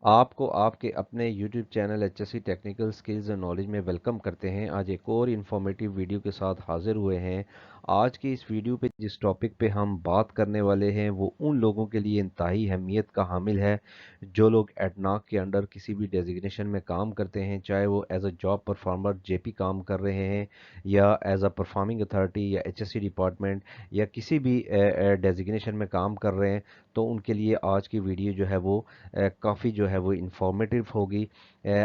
آپ کو آپ کے اپنے YouTube channel H S C technical skills and knowledge میں ویلکم کرتے ہیں۔ آج ایک اور انفارمیٹیو ویڈیو کے ساتھ حاضر ہوئے ہیں۔ آج کی اس ویڈیو پہ جس ٹاپک پہ ہم بات کرنے والے ہیں وہ ان لوگوں کے لیے انتہائی اہمیت کا حامل ہے جو لوگ ایڈناک کے انڈر کسی بھی ڈیزگنیشن میں کام کرتے ہیں، چاہے وہ ایز اے جاب پرفارمر جے پی کام کر رہے ہیں یا ایز اے پرفارمنگ اتھارٹی یا ایچ ایس سی ڈپارٹمنٹ یا کسی بھی ڈیزگنیشن میں کام کر رہے ہیں۔ تو ان کے لیے آج کی ویڈیو جو ہے وہ کافی جو ہے وہ انفارمیٹیو ہوگی۔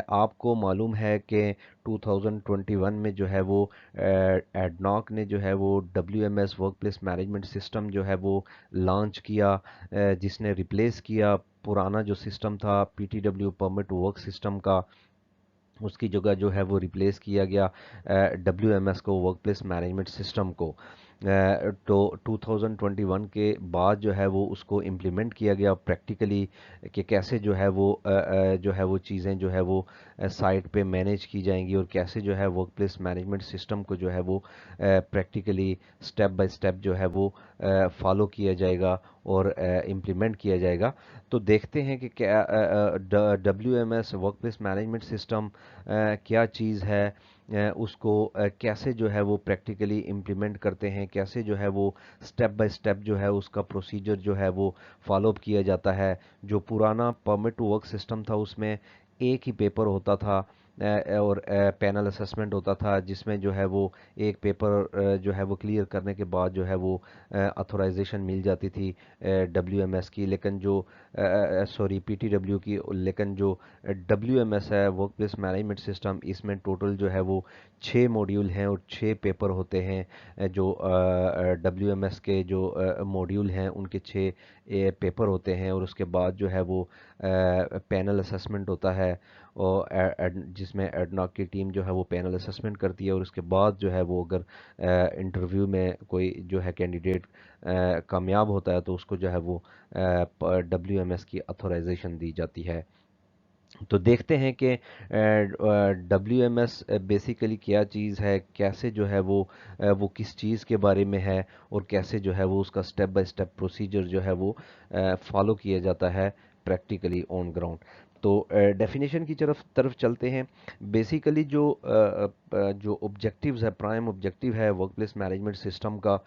آپ کو معلوم ہے کہ 2021 میں جو ہے وہ ایڈناک نے جو ہے وہ W M S work place management system جو ہے وہ لانچ کیا، جس نے ریپلیس کیا پرانا جو سسٹم تھا P T W permit work system کا۔ اس کی جگہ جو ہے وہ ریپلیس کیا گیا ڈبلیو ایم ایس کو، ورک پلیس مینجمنٹ سسٹم کو۔ تو 2021 کے بعد جو ہے وہ اس کو امپلیمنٹ کیا گیا پریکٹیکلی کہ کیسے جو ہے وہ چیزیں جو ہے وہ سائٹ پہ مینیج کی جائیں گی، اور کیسے جو ہے ورک پلیس مینجمنٹ سسٹم کو جو ہے وہ پریکٹیکلی سٹیپ بائی سٹیپ جو ہے وہ فالو کیا جائے گا اور امپلیمنٹ کیا جائے گا۔ تو دیکھتے ہیں کہ کیا W M S work place management system کیا چیز ہے، اس کو کیسے جو ہے وہ پریکٹیکلی امپلیمنٹ کرتے ہیں، کیسے جو ہے وہ سٹیپ بائی سٹیپ جو ہے اس کا پروسیجر جو ہے وہ فالو اپ کیا جاتا ہے۔ جو پرانا پرمٹ ٹو ورک سسٹم تھا اس میں ایک ہی پیپر ہوتا تھا اور پینل اسسمنٹ ہوتا تھا، جس میں جو ہے وہ ایک پیپر جو ہے وہ کلیئر کرنے کے بعد جو ہے وہ اتھورائزیشن مل جاتی تھی ڈبلیو ایم ایس کی، لیکن جو سوری پی ٹی ڈبلیو کی، لیکن جو ڈبلیو ایم ایس ہے ورک پلیس مینجمنٹ سسٹم، اس میں ٹوٹل جو ہے وہ 6 موڈیول ہیں اور 6 پیپر ہوتے ہیں۔ جو ڈبلیو ایم ایس کے جو موڈیول ہیں ان کے 6 پیپر ہوتے ہیں، اور اس کے بعد جو ہے وہ پینل اسسمنٹ ہوتا ہے، اور جس میں ایڈناک کی ٹیم جو ہے وہ پینل اسسمنٹ کرتی ہے، اور اس کے بعد جو ہے وہ اگر انٹرویو میں کوئی جو ہے کینڈیڈیٹ کامیاب ہوتا ہے تو اس کو جو ہے وہ ڈبلیو ایم ایس کی اتھورائزیشن دی جاتی ہے۔ تو دیکھتے ہیں کہ ڈبلیو ایم ایس بیسیکلی کیا چیز ہے، کیسے جو ہے وہ کس چیز کے بارے میں ہے، اور کیسے جو ہے وہ اس کا سٹیپ بائی سٹیپ پروسیجر جو ہے وہ فالو کیا جاتا ہے پریکٹیکلی آن گراؤنڈ۔ تو ڈیفینیشن کی طرف چلتے ہیں۔ بیسیکلی جو آبجیکٹیوز ہے، پرائم آبجیکٹیو ہے ورک پلیس مینجمنٹ سسٹم کا،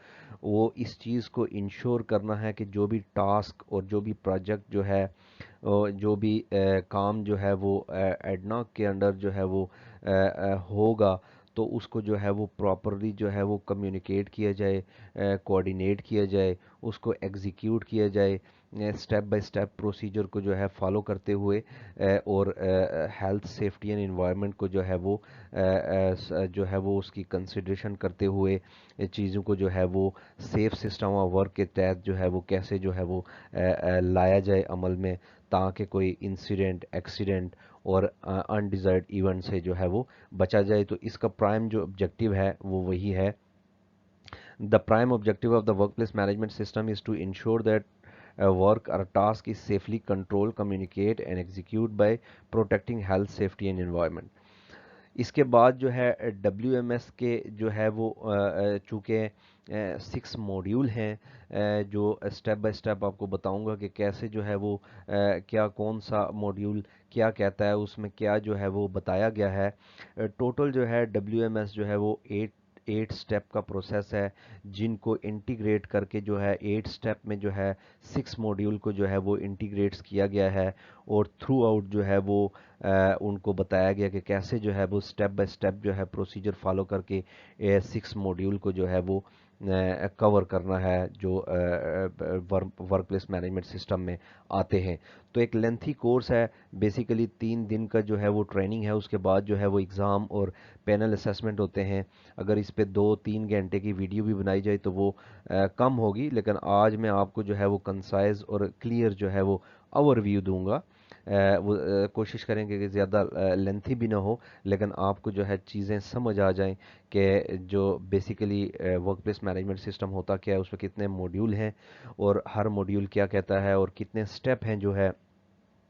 وہ اس چیز کو انشور کرنا ہے کہ جو بھی ٹاسک اور جو بھی پروجیکٹ جو ہے، جو بھی کام جو ہے وہ ایڈناک کے انڈر جو ہے وہ ہوگا، تو اس کو جو ہے وہ پراپرلی جو ہے وہ کمیونیکیٹ کیا جائے، کوآرڈینیٹ کیا جائے، اس کو ایگزیکیوٹ کیا جائے سٹیپ بائی سٹیپ پروسیجر کو جو ہے فالو کرتے ہوئے، اور ہیلتھ سیفٹی اینڈ انوائرمنٹ کو جو ہے وہ اس کی کنسیڈریشن کرتے ہوئے چیزوں کو جو ہے وہ سیف سسٹم آف ورک کے تحت جو ہے وہ کیسے جو ہے وہ لایا جائے عمل میں، تاکہ کوئی انسیڈنٹ، ایکسیڈنٹ اور انڈیزائرڈ ایونٹ سے جو ہے وہ بچا جائے۔ تو اس کا پرائم جو آبجیکٹیو ہے وہ وہی ہے۔ The prime objective of the workplace management system is to ensure that work or task is safely controlled, communicate and execute by protecting health, safety and environment۔ اس کے بعد جو ہے ڈبلیو ایم ایس کے جو ہے وہ چونکہ 6 موڈیول ہیں، جو اسٹیپ بائی اسٹیپ آپ کو بتاؤں گا کہ کیسے جو ہے وہ کیا کون سا موڈیول کیا کہتا ہے، اس میں کیا جو ہے وہ بتایا گیا ہے۔ ٹوٹل جو ہے ڈبلیو ایم ایس جو ہے وہ 8 سٹیپ کا پروسیس ہے، جن کو انٹیگریٹ کر کے جو ہے 8 سٹیپ میں جو ہے 6 موڈیول کو جو ہے وہ انٹیگریٹس کیا گیا ہے، اور تھرو آؤٹ جو ہے وہ ان کو بتایا گیا کہ کیسے جو ہے وہ سٹیپ بائی سٹیپ جو ہے پروسیجر فالو کر کے 6 موڈیول کو جو ہے وہ کور کرنا ہے جو ورک پلیس مینجمنٹ سسٹم میں آتے ہیں۔ تو ایک لینتھی کورس ہے، بیسیکلی 3 دن کا جو ہے وہ ٹریننگ ہے، اس کے بعد جو ہے وہ ایگزام اور پینل اسیسمنٹ ہوتے ہیں۔ اگر اس پہ 2-3 گھنٹے کی ویڈیو بھی بنائی جائے تو وہ کم ہوگی، لیکن آج میں آپ کو جو ہے وہ کنسائز اور کلیئر جو ہے وہ اوور ویو دوں گا۔ وہ کوشش کریں گے کہ زیادہ لینتھی بھی نہ ہو، لیکن آپ کو جو ہے چیزیں سمجھ آ جائیں کہ جو basically work place management system ہوتا کیا ہے، اس میں کتنے موڈیول ہیں اور ہر موڈیول کیا کہتا ہے اور کتنے سٹیپ ہیں جو ہے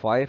5,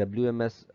WMS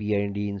PIND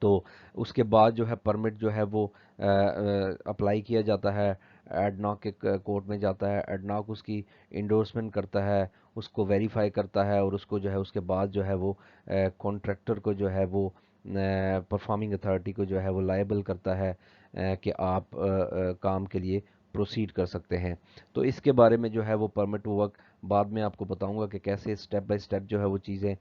تو اس کے بعد جو ہے پرمٹ جو ہے وہ اپلائی کیا جاتا ہے، ایڈناک کے کورٹ میں جاتا ہے، ایڈناک اس کی انڈورسمنٹ کرتا ہے، اس کو ویریفائی کرتا ہے، اور اس کو جو ہے اس کے بعد جو ہے وہ کانٹریکٹر کو جو ہے وہ پرفارمنگ اتھارٹی کو جو ہے وہ لائبل کرتا ہے کہ آپ کام کے لیے پروسیڈ کر سکتے ہیں۔ تو اس کے بارے میں جو ہے وہ پرمٹ ورک بعد میں آپ کو بتاؤں گا کہ کیسے اسٹیپ بائی اسٹیپ جو ہے وہ چیزیں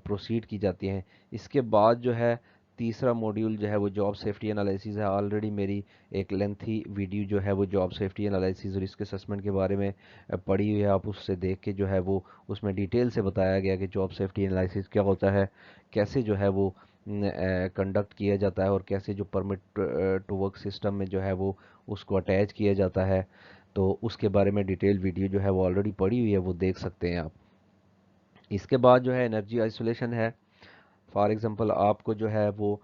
پروسیڈ کی جاتی ہیں۔ اس کے بعد جو ہے تیسرا موڈیول جو ہے وہ جاب سیفٹی انالیسز ہے۔ آلریڈی میری ایک لینتھی ویڈیو جو ہے وہ جاب سیفٹی انالیسز اور رسک اسسمنٹ کے بارے میں پڑھی ہوئی ہے، آپ اس سے دیکھ کے جو ہے وہ اس میں ڈیٹیل سے بتایا گیا کہ جاب سیفٹی انالیسز کیا ہوتا ہے، کیسے جو ہے وہ کنڈکٹ کیا جاتا ہے، اور کیسے جو پرمٹ ٹو ورک سسٹم میں جو ہے وہ اس کو اٹیچ کیا جاتا ہے۔ تو اس کے بارے میں ڈیٹیل ویڈیو جو ہے وہ آلریڈی پڑھی ہوئی ہے، وہ دیکھ سکتے ہیں آپ۔ اس کے بعد جو ہے انرجی آئسولیشن ہے۔ فار ایگزامپل آپ کو جو ہے وہ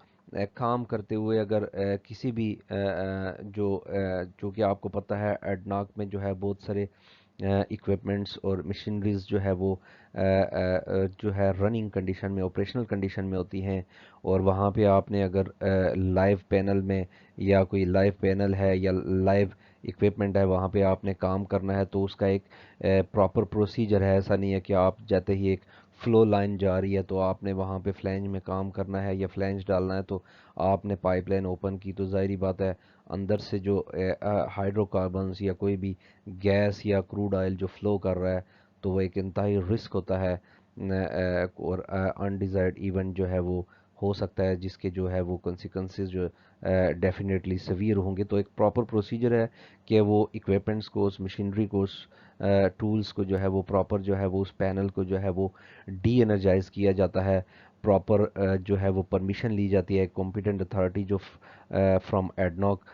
کام کرتے ہوئے اگر کسی بھی جو کہ آپ کو پتہ ہے ایڈناک میں جو ہے بہت سارے اکوپمنٹس اور مشینریز جو ہے وہ جو ہے رننگ کنڈیشن میں، آپریشنل کنڈیشن میں ہوتی ہیں، اور وہاں پہ آپ نے اگر لائیو پینل میں یا کوئی لائیو پینل ہے یا لائیو اکوپمنٹ ہے وہاں پہ آپ نے کام کرنا ہے، تو اس کا ایک پراپر پروسیجر ہے۔ ایسا نہیں ہے کہ آپ جاتے ہی ایک فلو لائن جا رہی ہے تو آپ نے وہاں پہ فلینج میں کام کرنا ہے یا فلینج ڈالنا ہے، تو آپ نے پائپ لائن اوپن کی تو ظاہری بات ہے اندر سے جو ہائیڈرو کاربنز یا کوئی بھی گیس یا کروڈ آئل جو فلو کر رہا ہے، تو وہ ایک انتہائی رسک ہوتا ہے، اور انڈیزائرڈ ایونٹ جو ہے وہ ہو سکتا ہے جس کے جو ہے وہ کنسیکوینسز جو ڈیفینیٹلی سیویئر ہوں گے۔ تو ایک پراپر پروسیجر ہے کہ وہ اکوپمنٹس کو، اس مشینری کو، اس ٹولز کو جو ہے وہ پراپر جو ہے وہ اس پینل کو جو ہے وہ ڈی انرجائز کیا جاتا ہے، پراپر جو ہے وہ پرمیشن لی جاتی ہے، کمپیٹنٹ اتھارٹی جو فرام ایڈناک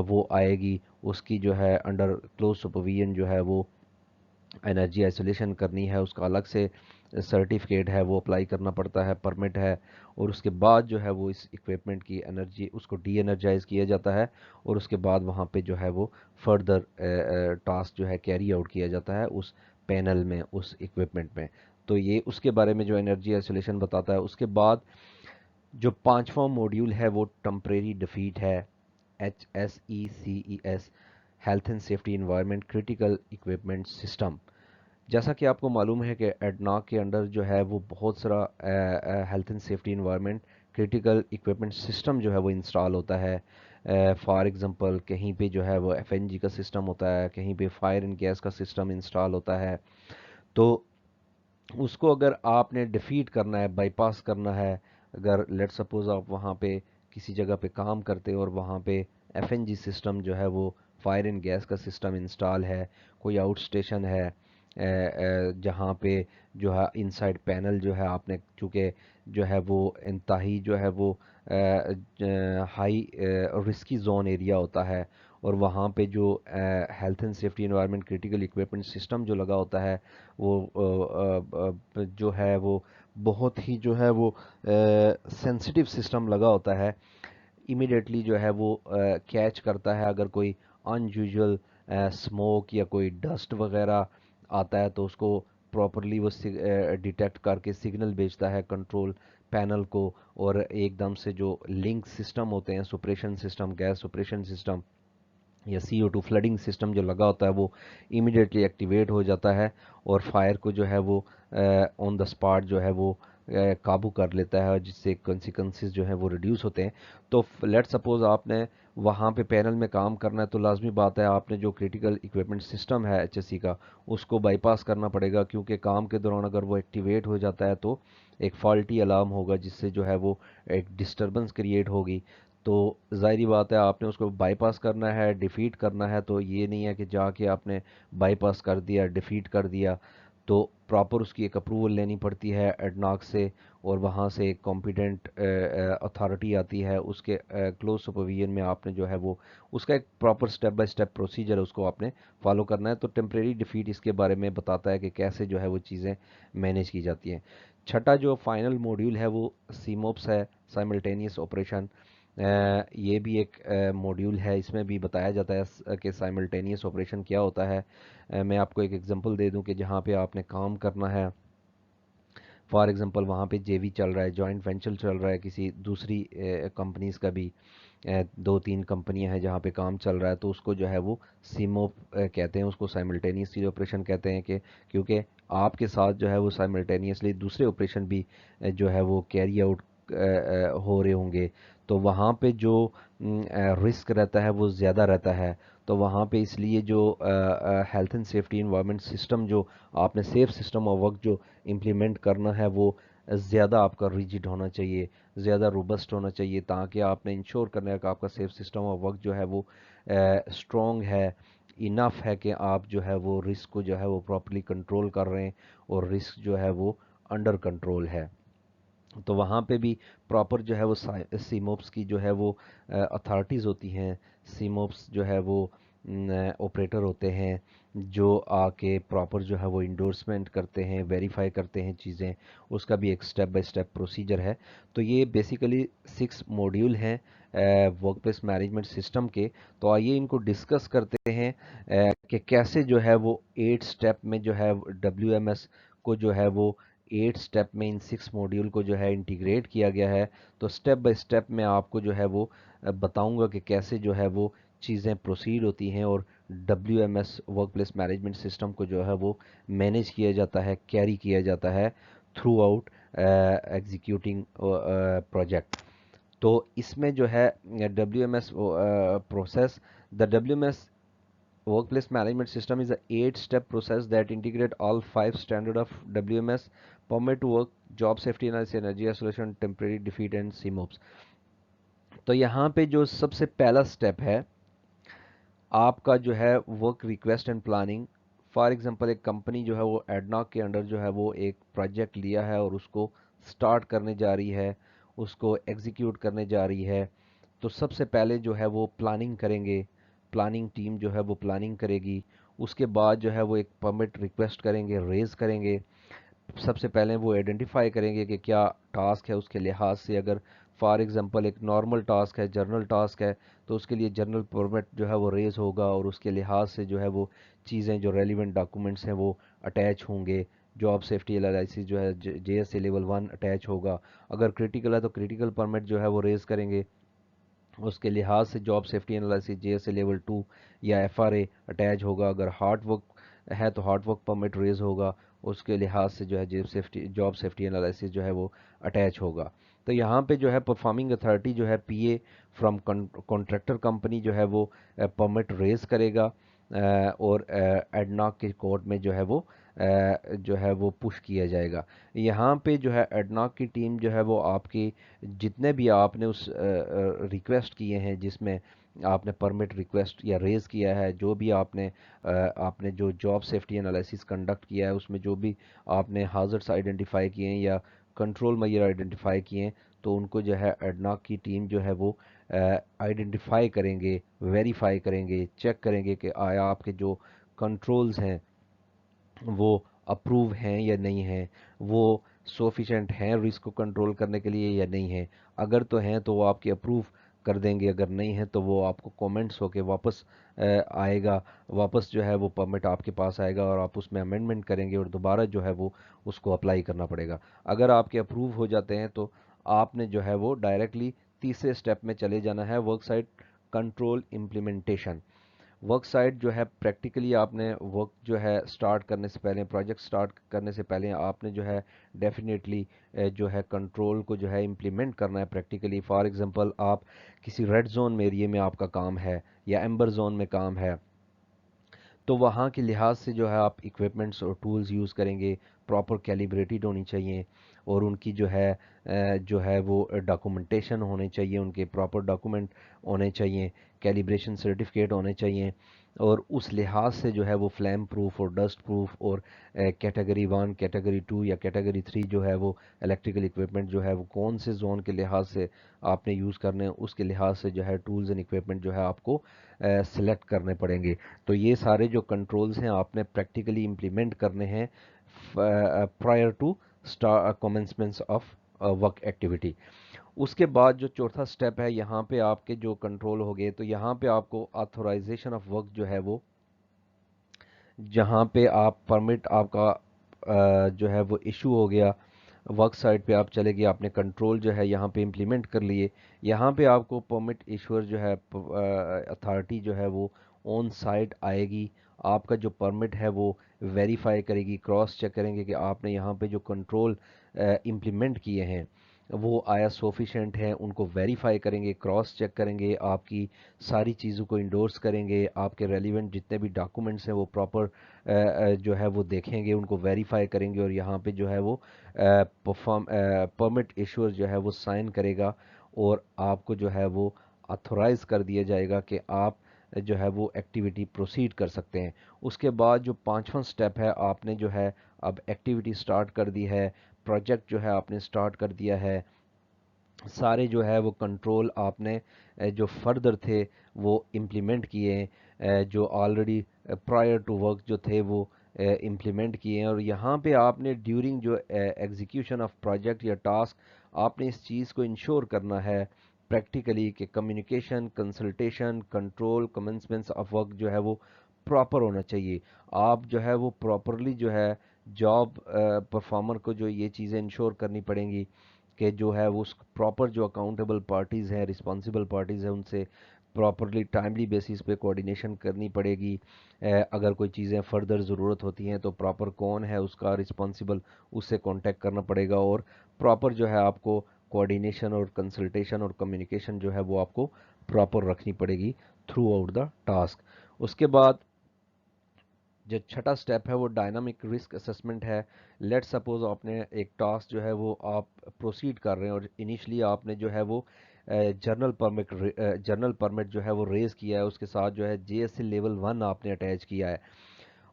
وہ آئے گی، اس کی جو ہے انڈر کلوز سپرویژن جو ہے وہ انرجی آئسولیشن کرنی ہے، اس کا الگ سے سرٹیفکیٹ ہے وہ اپلائی کرنا پڑتا ہے، پرمٹ ہے، اور اس کے بعد جو ہے وہ اس اکوپمنٹ کی انرجی اس کو ڈی انرجائز کیا جاتا ہے، اور اس کے بعد وہاں پہ جو ہے وہ فردر ٹاسک جو ہے کیری آؤٹ کیا جاتا ہے اس پینل میں، اس اکوپمنٹ میں۔ تو یہ اس کے بارے میں جو انرجی آئسولیشن بتاتا ہے۔ اس کے بعد جو پانچواں موڈیول ہے وہ ٹمپریری ڈیفیٹ ہے، HSECES، health and safety environment critical equipment system. جیسا کہ آپ کو معلوم ہے کہ ایڈناک کے انڈر جو ہے وہ بہت سارا health and safety environment critical equipment system جو ہے وہ انسٹال ہوتا ہے۔ فار ایگزامپل کہیں پہ جو ہے وہ FNG کا سسٹم ہوتا ہے، کہیں پہ فائر اینڈ گیس کا سسٹم انسٹال ہوتا ہے۔ تو اس کو اگر آپ نے ڈیفیٹ کرنا ہے، بائی پاس کرنا ہے، اگر لیٹ سپوز آپ وہاں پہ کسی جگہ پہ کام کرتے اور وہاں پہ FNG سسٹم جو ہے وہ فائر اینڈ گیس کا سسٹم انسٹال ہے، کوئی آؤٹ اسٹیشن ہے جہاں پہ جو ہے انسائڈ پینل جو ہے آپ نے، چونکہ جو ہے وہ انتہائی جو ہے وہ ہائی رسکی زون ایریا ہوتا ہے، اور وہاں پہ جو health and safety environment critical equipment system جو لگا ہوتا ہے وہ جو ہے وہ بہت ہی جو ہے وہ سینسٹیو سسٹم لگا ہوتا ہے، امیڈیٹلی جو ہے وہ کیچ کرتا ہے اگر کوئی ان یوزول اسموک یا کوئی ڈسٹ وغیرہ آتا ہے، تو اس کو پراپرلی وہ ڈیٹیکٹ کر کے سگنل بھیجتا ہے کنٹرول پینل کو، اور ایک دم سے جو لنک سسٹم ہوتے ہیں، suppression system, gas suppression system یا CO2 فلڈنگ سسٹم جو لگا ہوتا ہے وہ امیڈیٹلی ایکٹیویٹ ہو جاتا ہے، اور فائر کو جو ہے وہ آن دا اسپاٹ جو ہے وہ قابو کر لیتا ہے، جس سے کنسیکوینسز جو ہیں وہ ریڈیوس ہوتے ہیں۔ تو لیٹ سپوز آپ نے وہاں پہ پینل میں کام کرنا ہے، تو لازمی بات ہے آپ نے جو کریٹیکل اکوپمنٹ سسٹم ہے HSE کا، اس کو بائی پاس کرنا پڑے گا، کیونکہ کام کے دوران اگر وہ ایکٹیویٹ ہو جاتا ہے تو ایک فالٹی الارم ہوگا، جس سے جو ہے وہ ایک ڈسٹربنس کریٹ ہوگی۔ تو ظاہری بات ہے آپ نے اس کو بائی پاس کرنا ہے، ڈیفیٹ کرنا ہے، تو یہ نہیں ہے کہ جا کے آپ نے بائی پاس کر دیا، ڈیفیٹ کر دیا، تو پراپر اس کی ایک اپروول لینی پڑتی ہے ایڈناک سے، اور وہاں سے ایک کمپیٹنٹ اتھارٹی آتی ہے، اس کے کلوز سپرویژن میں آپ نے جو ہے وہ اس کا ایک proper step by step procedure ہے، اس کو آپ نے فالو کرنا ہے۔ تو ٹیمپریری ڈیفیٹ اس کے بارے میں بتاتا ہے کہ کیسے جو ہے وہ چیزیں مینیج کی جاتی ہیں۔ چھٹا جو فائنل موڈیول ہے وہ سیموپس ہے، سائملٹینیس آپریشن۔ یہ بھی ایک موڈیول ہے، اس میں بھی بتایا جاتا ہے کہ سائملٹینیس آپریشن کیا ہوتا ہے۔ میں آپ کو ایک ایگزامپل دے دوں کہ جہاں پہ آپ نے کام کرنا ہے، فار ایگزامپل وہاں پہ جے وی چل رہا ہے، جوائنٹ وینچر چل رہا ہے کسی دوسری کمپنیز کا بھی، دو تین کمپنیاں ہیں جہاں پہ کام چل رہا ہے، تو اس کو جو ہے وہ سیموپ کہتے ہیں، اس کو سائملٹینیسلی آپریشن کہتے ہیں، کہ کیونکہ آپ کے ساتھ جو ہے وہ سائملٹینیسلی دوسرے آپریشن بھی جو ہے وہ کیری آؤٹ ہو رہے ہوں گے، تو وہاں پہ جو رسک رہتا ہے وہ زیادہ رہتا ہے. تو وہاں پہ اس لیے جو health and safety environment system جو آپ نے سیف سسٹم آف ورک جو امپلیمنٹ کرنا ہے وہ زیادہ آپ کا ریجڈ ہونا چاہیے، زیادہ روبسٹ ہونا چاہیے، تاکہ آپ نے انشور کرنا ہے کہ آپ کا سیف سسٹم آف ورک جو ہے وہ اسٹرانگ ہے، انف ہے کہ آپ جو ہے وہ رسک کو جو ہے وہ پراپرلی کنٹرول کر رہے ہیں اور رسک جو ہے وہ انڈر کنٹرول ہے. تو وہاں پہ بھی پراپر جو ہے وہ سیموپس کی جو ہے وہ اتھارٹیز ہوتی ہیں، سیموپس جو ہے وہ آپریٹر ہوتے ہیں جو آ کے پراپر جو ہے وہ انڈورسمنٹ کرتے ہیں، ویریفائی کرتے ہیں چیزیں، اس کا بھی ایک سٹیپ بائی سٹیپ پروسیجر ہے. تو یہ بیسیکلی 6 موڈیول ہیں ورک پلیس مینجمنٹ سسٹم کے. تو آئیے ان کو ڈسکس کرتے ہیں کہ کیسے جو ہے وہ 8 سٹیپ میں جو ہے WMS کو جو ہے وہ 8 سٹیپ میں ان 6 موڈیول کو جو ہے انٹیگریٹ کیا گیا ہے. تو سٹیپ بائی سٹیپ میں آپ کو جو ہے وہ بتاؤں گا کہ کیسے جو ہے وہ چیزیں پروسیڈ ہوتی ہیں اور WMS work place management system کو جو ہے وہ مینیج کیا جاتا ہے، کیری کیا جاتا ہے تھرو آؤٹ ایگزیکیوٹنگ پروجیکٹ. تو اس میں جو ہے WMS process, the WMS Workplace Management System is a 8-step process that integrate all 5 standard of WMS: permit to work, job safety analysis, energy isolation, temporary defeat and CMOPS. تو یہاں پہ جو سب سے پہلا سٹیپ ہے آپ کا جو ہے work request and planning. For example ایک کمپنی جو ہے وہ ایڈناک کے انڈر جو ہے وہ ایک پروجیکٹ لیا ہے اور اس کو سٹارٹ کرنے جا رہی ہے، اس کو ایگزیکیوٹ کرنے جا رہی ہے. تو سب سے پہلے جو ہے وہ پلاننگ کریں گے، پلاننگ ٹیم جو ہے وہ پلاننگ کرے گی. اس کے بعد جو ہے وہ ایک پرمٹ ریکویسٹ کریں گے، ریز کریں گے. سب سے پہلے وہ آئیڈینٹیفائی کریں گے کہ کیا ٹاسک ہے اس کے لحاظ سے. اگر فار ایگزامپل ایک نارمل ٹاسک ہے، جرنل ٹاسک ہے، تو اس کے لیے جرنل پرمٹ جو ہے وہ ریز ہوگا اور اس کے لحاظ سے جو ہے وہ چیزیں جو ریلیونٹ ڈاکومنٹس ہیں وہ اٹیچ ہوں گے. جاب سیفٹی انالائسس جو ہے JSA لیول 1 اٹیچ ہوگا. اگر کریٹیکل ہے تو کریٹیکل پرمٹ جو ہے وہ ریز کریں گے، اس کے لحاظ سے job safety analysis JSA level 2 یا FRA اٹیچ ہوگا. اگر ہارڈ ورک ہے تو ہارڈ ورک پرمٹ ریز ہوگا، اس کے لحاظ سے جو ہے جاب سیفٹی انالائسس جو ہے وہ اٹیچ ہوگا. تو یہاں پہ جو ہے پرفارمنگ اتھارٹی جو ہے PA فرام کانٹریکٹر کمپنی جو ہے وہ پرمٹ ریز کرے گا اور ایڈناک کے کورٹ میں جو ہے وہ پش کیا جائے گا. یہاں پہ جو ہے ایڈناک کی ٹیم جو ہے وہ آپ کی جتنے بھی آپ نے اس ریکویسٹ کیے ہیں، جس میں آپ نے پرمٹ ریکویسٹ یا ریز کیا ہے، جو بھی آپ نے جو جاب سیفٹی انالائسس کنڈکٹ کیا ہے، اس میں جو بھی آپ نے ہازارڈس آئیڈینٹیفائی کیے ہیں یا کنٹرول میئر آئیڈینٹیفائی کیے ہیں، تو ان کو جو ہے ایڈناک کی ٹیم جو ہے وہ آئیڈینٹیفائی کریں گے، ویریفائی کریں گے، چیک کریں گے کہ آیا آپ کے جو کنٹرولز ہیں وہ اپروو ہیں یا نہیں ہیں، وہ سوفیشینٹ ہیں رسک کو کنٹرول کرنے کے لیے یا نہیں ہیں. اگر تو ہیں تو وہ آپ کے اپروو کر دیں گے، اگر نہیں ہے تو وہ آپ کو کومنٹس ہو کے واپس آئے گا، واپس جو ہے وہ پرمٹ آپ کے پاس آئے گا اور آپ اس میں امینڈمنٹ کریں گے اور دوبارہ جو ہے وہ اس کو اپلائی کرنا پڑے گا. اگر آپ کے اپروو ہو جاتے ہیں تو آپ نے جو ہے وہ ڈائریکٹلی تیسرے سٹیپ میں چلے جانا ہے، work site control implementation. Work site جو ہے پریکٹیکلی آپ نے ورک جو ہے سٹارٹ کرنے سے پہلے، پروجیکٹ سٹارٹ کرنے سے پہلے آپ نے جو ہے ڈیفینیٹلی جو ہے کنٹرول کو جو ہے امپلیمنٹ کرنا ہے پریکٹیکلی. فار ایگزامپل آپ کسی ریڈ زون میں ایریے میں آپ کا کام ہے یا ایمبر زون میں کام ہے، تو وہاں کے لحاظ سے جو ہے آپ اکوپمنٹس اور ٹولز یوز کریں گے، پراپر کیلیبریٹڈ ہونی چاہیے اور ان کی جو ہے وہ ڈاکومنٹیشن ہونے چاہیے، ان کے پراپر ڈاکومنٹ ہونے چاہیے، کیلیبریشن سرٹیفکیٹ ہونے چاہیے. اور اس لحاظ سے جو ہے وہ فلیم پروف اور ڈسٹ پروف اور کیٹیگری 1 کیٹیگری 2 یا کیٹیگری 3 جو ہے وہ الیکٹریکل اکوپمنٹ جو ہے وہ کون سے زون کے لحاظ سے آپ نے یوز کرنے ہیں، اس کے لحاظ سے جو ہے ٹولز اینڈ اکوپمنٹ جو ہے آپ کو سلیکٹ کرنے پڑیں گے. تو یہ سارے جو کنٹرولز ہیں آپ نے پریکٹیکلی امپلیمنٹ کرنے ہیں prior to commencement of work activity. اس کے بعد جو چوتھا سٹیپ ہے، یہاں پہ آپ کے جو کنٹرول ہو گئے، تو یہاں پہ آپ کو آتھورائزیشن آف ورک جو ہے وہ، جہاں پہ آپ پرمٹ آپ کا جو ہے وہ ایشو ہو گیا، ورک سائٹ پہ آپ چلے گئے، آپ نے کنٹرول جو ہے یہاں پہ امپلیمنٹ کر لیے، یہاں پہ آپ کو پرمٹ ایشور جو ہے اتھارٹی جو ہے وہ آن سائٹ آئے گی، آپ کا جو پرمٹ ہے وہ ویریفائی کرے گی، کراس چیک کریں گے کہ آپ نے یہاں پہ جو کنٹرول امپلیمنٹ کیے ہیں وہ آیا سوفیشینٹ ہیں، ان کو ویریفائی کریں گے، کراس چیک کریں گے، آپ کی ساری چیزوں کو انڈورس کریں گے، آپ کے ریلیونٹ جتنے بھی ڈاکومنٹس ہیں وہ پراپر جو ہے وہ دیکھیں گے، ان کو ویریفائی کریں گے، اور یہاں پہ جو ہے وہ پرمٹ ایشور جو ہے وہ سائن کرے گا، اور آپ کو جو ہے وہ اتھورائز کر دیا جائے گا کہ آپ جو ہے وہ ایکٹیویٹی پروسیڈ کر سکتے ہیں۔ اس کے بعد جو پانچواں سٹیپ ہے، آپ نے جو ہے اب ایکٹیویٹی سٹارٹ کر دی ہے، پروجیکٹ جو ہے آپ نے سٹارٹ کر دیا ہے، سارے جو ہے وہ کنٹرول آپ نے جو فردر تھے وہ امپلیمنٹ کیے ہیں، جو آلریڈی پرائر ٹو ورک جو تھے وہ امپلیمنٹ کیے ہیں، اور یہاں پہ آپ نے ڈیورنگ جو ایگزیکیوشن آف پروجیکٹ یا ٹاسک آپ نے اس چیز کو انشور کرنا ہے پریکٹیکلی کہ communication, consultation, control, commencements of work جو ہے وہ پراپر ہونا چاہیے۔ آپ جو ہے وہ پراپرلی جو ہے جاب پرفارمر کو جو یہ چیزیں انشور کرنی پڑیں گی کہ جو ہے وہ پراپر جو اکاؤنٹیبل پارٹیز ہیں، رسپانسیبل پارٹیز ہیں، ان سے پراپرلی ٹائملی بیسس پہ کوآرڈینیشن کرنی پڑے گی۔ اگر کوئی چیزیں فردر ضرورت ہوتی ہیں تو پراپر کون ہے اس کا رسپانسیبل، اس سے کانٹیکٹ کرنا پڑے گا، اور پراپر جو ہے آپ کو کوآرڈینیشن اور کنسلٹیشن اور کمیونیکیشن جو ہے وہ آپ کو پراپر رکھنی پڑے گی تھرو آؤٹ دا ٹاسک۔ اس کے بعد جو چھٹا سٹیپ ہے وہ ڈائنامک رسک اسسمنٹ ہے۔ لیٹ سپوز آپ نے ایک ٹاسک جو ہے وہ آپ پروسیڈ کر رہے ہیں، اور انیشلی آپ نے جو ہے وہ جرنل پرمٹ جو ہے وہ ریز کیا ہے، اس کے ساتھ جو ہے جے ایس ایل لیول 1 آپ نے اٹیچ کیا ہے،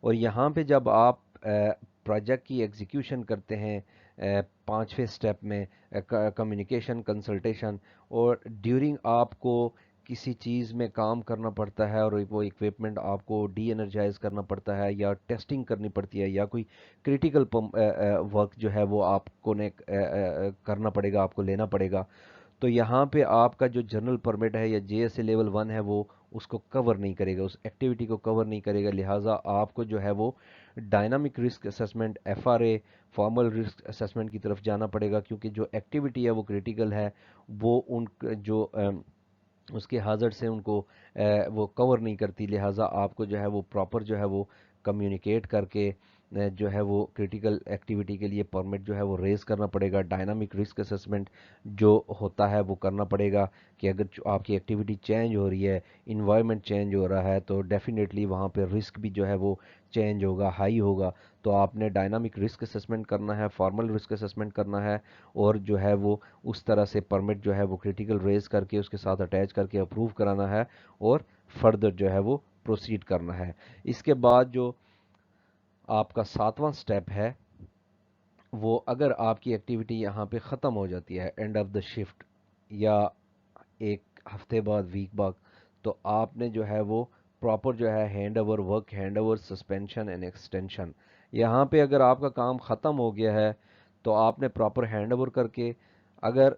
اور یہاں پہ جب آپ پروجیکٹ کی ایگزیکیوشن کرتے ہیں پانچویں سٹیپ میں کمیونیکیشن، کنسلٹیشن، اور ڈیورنگ آپ کو کسی چیز میں کام کرنا پڑتا ہے اور وہ اکوپمنٹ آپ کو ڈی انرجائز کرنا پڑتا ہے یا ٹیسٹنگ کرنی پڑتی ہے یا کوئی کریٹیکل ورک جو ہے وہ آپ کو نے کرنا پڑے گا، آپ کو لینا پڑے گا، تو یہاں پہ آپ کا جو جنرل پرمٹ ہے یا جے ایس اے لیول 1 ہے وہ اس کو کور نہیں کرے گا، اس ایکٹیویٹی کو کور نہیں کرے گا، لہٰذا آپ کو جو ہے وہ dynamic risk assessment, F R A, formal risk assessment کی طرف جانا پڑے گا، کیونکہ جو ایکٹیویٹی ہے وہ کریٹیکل ہے، وہ ان جو اس کے ہازارڈ سے ان کو وہ کور نہیں کرتی، لہٰذا آپ کو جو ہے وہ پراپر جو ہے وہ کمیونیکیٹ کر کے جو ہے وہ کریٹیکل ایکٹیویٹی کے لیے پرمٹ جو ہے وہ ریز کرنا پڑے گا۔ ڈائنامک رسک اسسمنٹ جو ہوتا ہے وہ کرنا پڑے گا کہ اگر آپ کی ایکٹیویٹی چینج ہو رہی ہے، انوائرمنٹ چینج ہو رہا ہے، تو ڈیفینیٹلی وہاں پہ رسک بھی جو ہے وہ چینج ہوگا، ہائی ہوگا، تو آپ نے ڈائنامک رسک اسسمنٹ کرنا ہے، فارمل رسک اسسمنٹ کرنا ہے، اور جو ہے وہ اس طرح سے پرمٹ جو ہے وہ کریٹیکل ریز کر کے اس کے ساتھ اٹیچ کر کے اپروو کرانا ہے، اور فردر جو ہے وہ پروسیڈ کرنا ہے۔ اس کے بعد جو آپ کا ساتواں سٹیپ ہے وہ اگر آپ کی ایکٹیویٹی یہاں پہ ختم ہو جاتی ہے اینڈ آف دا شفٹ یا ایک ہفتے بعد، ویک بعد، تو آپ نے جو ہے وہ پراپر جو ہے hand over work, hand over suspension and extension, یہاں پہ اگر آپ کا کام ختم ہو گیا ہے تو آپ نے پراپر ہینڈ اوور کر کے، اگر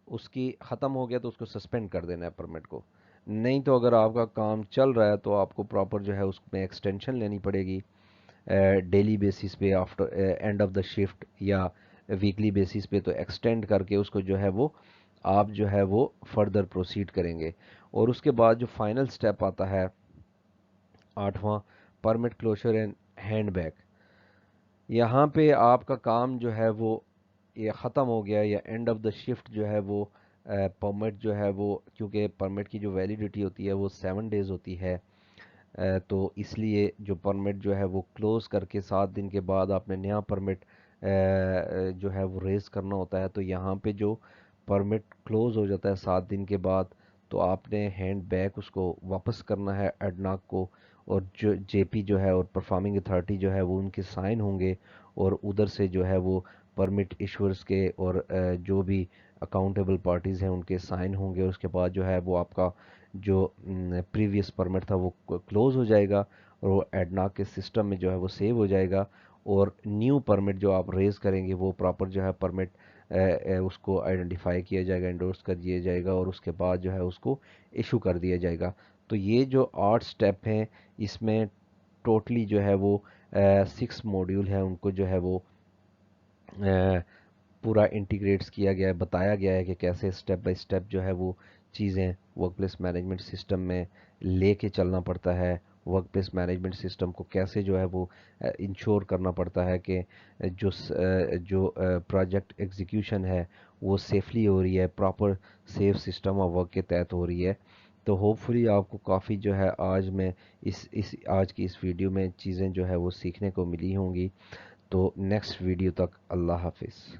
اس کی ختم ہو گیا تو اس کو سسپینڈ کر دینا ہے پرمٹ کو، نہیں تو اگر آپ کا کام چل رہا ہے تو آپ کو پراپر جو ہے اس میں ایکسٹینشن لینی پڑے گی ڈیلی بیسس پہ، after and of the shift یا ویکلی بیسس پہ، تو ایکسٹینڈ کر کے اس کو جو ہے وہ آپ جو ہے وہ فردر پروسیڈ کریں گے۔ اور اس کے بعد جو فائنل سٹیپ آتا ہے آٹھواں، پرمٹ کلوشر اینڈ ہینڈ بیک، یہاں پہ آپ کا کام جو ہے وہ یہ ختم ہو گیا یا اینڈ آف دا شفٹ جو ہے وہ پرمٹ جو ہے وہ، کیونکہ پرمٹ کی جو ویلیڈیٹی ہوتی ہے وہ 7 days ہوتی ہے، تو اس لیے جو پرمٹ جو ہے وہ کلوز کر کے 7 دن کے بعد آپ نے نیا پرمٹ جو ہے وہ ریز کرنا ہوتا ہے، تو یہاں پہ جو پرمٹ کلوز ہو جاتا ہے 7 دن کے بعد، تو آپ نے ہینڈ بیک اس کو واپس کرنا ہے ایڈناک کو، اور جو جے پی جو ہے اور پرفارمنگ اتھارٹی جو ہے وہ ان کے سائن ہوں گے، اور ادھر سے جو ہے وہ پرمٹ ایشورز کے اور جو بھی اکاؤنٹیبل پارٹیز ہیں ان کے سائن ہوں گے، اس کے بعد جو ہے وہ آپ کا جو پریویس پرمٹ تھا وہ کلوز ہو جائے گا، اور وہ ایڈناک کے سسٹم میں جو ہے وہ سیو ہو جائے گا، اور نیو پرمٹ جو آپ ریز کریں گے وہ پراپر جو ہے پرمٹ اس کو آئیڈینٹیفائی کیا جائے گا، انڈورس کر دیا جائے گا، اور اس کے بعد جو ہے اس کو ایشو کر دیا جائے گا۔ تو یہ جو 8 سٹیپ ہیں اس میں ٹوٹلی جو ہے وہ 6 موڈیول ہیں، ان کو جو ہے وہ پورا انٹیگریٹس کیا گیا ہے، بتایا گیا ہے کہ کیسے سٹیپ بائی سٹیپ جو ہے وہ چیزیں ورک پلیس مینجمنٹ سسٹم میں لے کے چلنا پڑتا ہے، ورک پلیس مینجمنٹ سسٹم کو کیسے جو ہے وہ انشور کرنا پڑتا ہے کہ جو پروجیکٹ ایگزیکیوشن ہے وہ سیفلی ہو رہی ہے، proper safe system of work کے تحت ہو رہی ہے۔ تو ہوپ فلی آپ کو کافی جو ہے آج کی اس ویڈیو میں چیزیں جو ہے وہ سیکھنے کو ملی ہوں گی۔ تو نیکسٹ ویڈیو تک اللہ حافظ۔